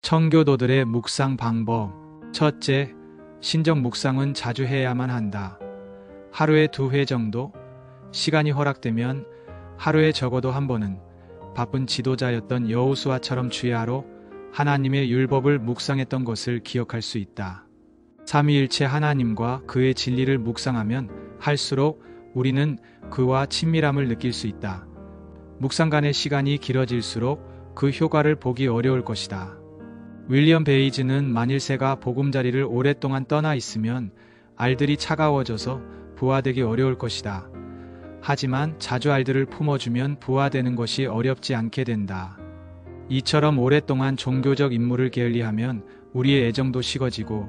청교도들의 묵상 방법. 첫째, 신정 묵상은 자주 해야만 한다. 하루에 2회 정도? 시간이 허락되면 하루에 적어도 한 번은 바쁜 지도자였던 여호수아처럼 주야로 하나님의 율법을 묵상했던 것을 기억할 수 있다. 삼위일체 하나님과 그의 진리를 묵상하면 할수록 우리는 그와 친밀함을 느낄 수 있다. 묵상간의 시간이 길어질수록 그 효과를 보기 어려울 것이다. 윌리엄 베이즈는 만일 새가 보금자리를 오랫동안 떠나 있으면 알들이 차가워져서 부화되기 어려울 것이다. 하지만 자주 알들을 품어주면 부화되는 것이 어렵지 않게 된다. 이처럼 오랫동안 종교적 임무를 게을리하면 우리의 애정도 식어지고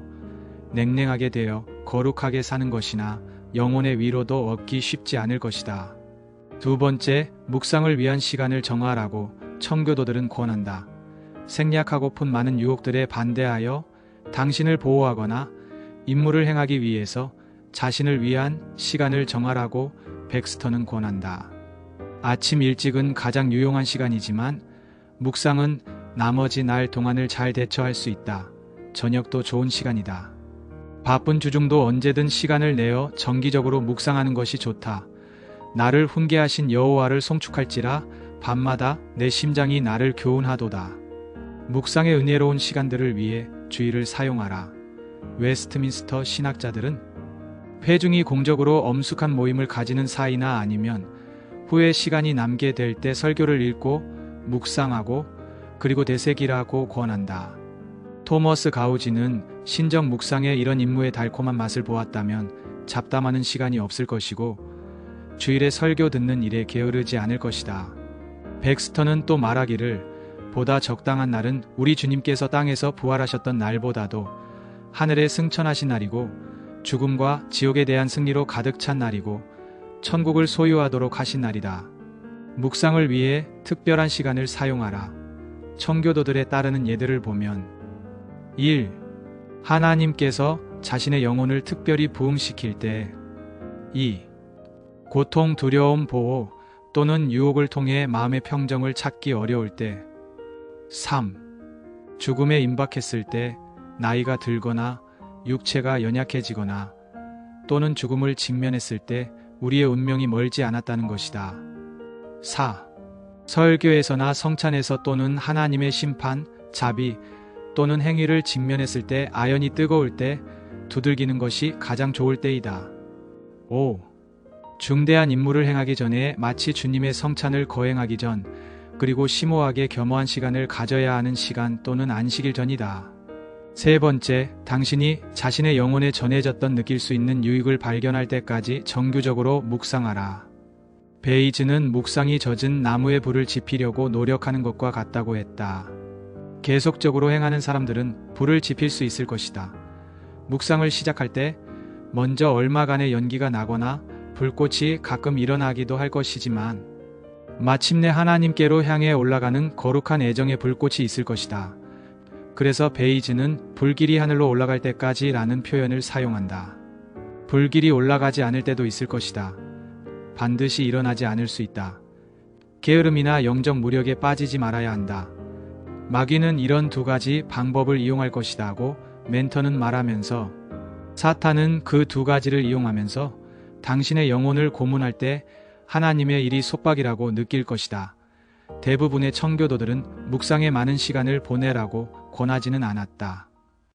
냉랭하게 되어 거룩하게 사는 것이나 영혼의 위로도 얻기 쉽지 않을 것이다. 두 번째, 묵상을 위한 시간을 정하라고 청교도들은 권한다. 생략하고픈 많은 유혹들에 반대하여 당신을 보호하거나 임무를 행하기 위해서 자신을 위한 시간을 정하라고 백스터는 권한다. 아침 일찍은 가장 유용한 시간이지만 묵상은 나머지 날 동안을 잘 대처할 수 있다. 저녁도 좋은 시간이다. 바쁜 주중도 언제든 시간을 내어 정기적으로 묵상하는 것이 좋다. 나를 훈계하신 여호와를 송축할지라 밤마다 내 심장이 나를 교훈하도다. 묵상의 은혜로운 시간들을 위해 주의를 사용하라. 웨스트민스터 신학자들은 회중이 공적으로 엄숙한 모임을 가지는 사이나 아니면 후에 시간이 남게 될 때 설교를 읽고 묵상하고 그리고 되새기라고 권한다. 토머스 가우지는 신정 묵상의 이런 임무의 달콤한 맛을 보았다면 잡담하는 시간이 없을 것이고 주일에 설교 듣는 일에 게으르지 않을 것이다. 백스터는 또 말하기를 보다 적당한 날은 우리 주님께서 땅에서 부활하셨던 날보다도 하늘에 승천하신 날이고 죽음과 지옥에 대한 승리로 가득 찬 날이고 천국을 소유하도록 하신 날이다. 묵상을 위해 특별한 시간을 사용하라. 청교도들에 따르는 예들을 보면 1. 하나님께서 자신의 영혼을 특별히 부흥시킬 때 2. 고통, 두려움, 보호 또는 유혹을 통해 마음의 평정을 찾기 어려울 때 3. 죽음에 임박했을 때 나이가 들거나 육체가 연약해지거나 또는 죽음을 직면했을 때 우리의 운명이 멀지 않았다는 것이다. 4. 설교에서나 성찬에서 또는 하나님의 심판, 자비 또는 행위를 직면했을 때 아연이 뜨거울 때 두들기는 것이 가장 좋을 때이다. 5. 중대한 임무를 행하기 전에 마치 주님의 성찬을 거행하기 전 그리고 심오하게 겸허한 시간을 가져야 하는 시간 또는 안식일 전이다. 세 번째, 당신이 자신의 영혼에 전해졌던 느낄 수 있는 유익을 발견할 때까지 정규적으로 묵상하라. 베이즈는 묵상이 젖은 나무에 불을 지피려고 노력하는 것과 같다고 했다. 계속적으로 행하는 사람들은 불을 지필 수 있을 것이다. 묵상을 시작할 때 먼저 얼마간의 연기가 나거나 불꽃이 가끔 일어나기도 할 것이지만 마침내 하나님께로 향해 올라가는 거룩한 애정의 불꽃이 있을 것이다. 그래서 베이즈는 불길이 하늘로 올라갈 때까지 라는 표현을 사용한다. 불길이 올라가지 않을 때도 있을 것이다. 반드시 일어나지 않을 수 있다. 게으름이나 영적 무력에 빠지지 말아야 한다. 마귀는 이런 두 가지 방법을 이용할 것이다고 멘터는 말하면서 사탄은 그 두 가지를 이용하면서 당신의 영혼을 고문할 때 하나님의 일이 속박이라고 느낄 것이다. 대부분의 청교도들은 묵상에 많은 시간을 보내라고 권하지는 않았다.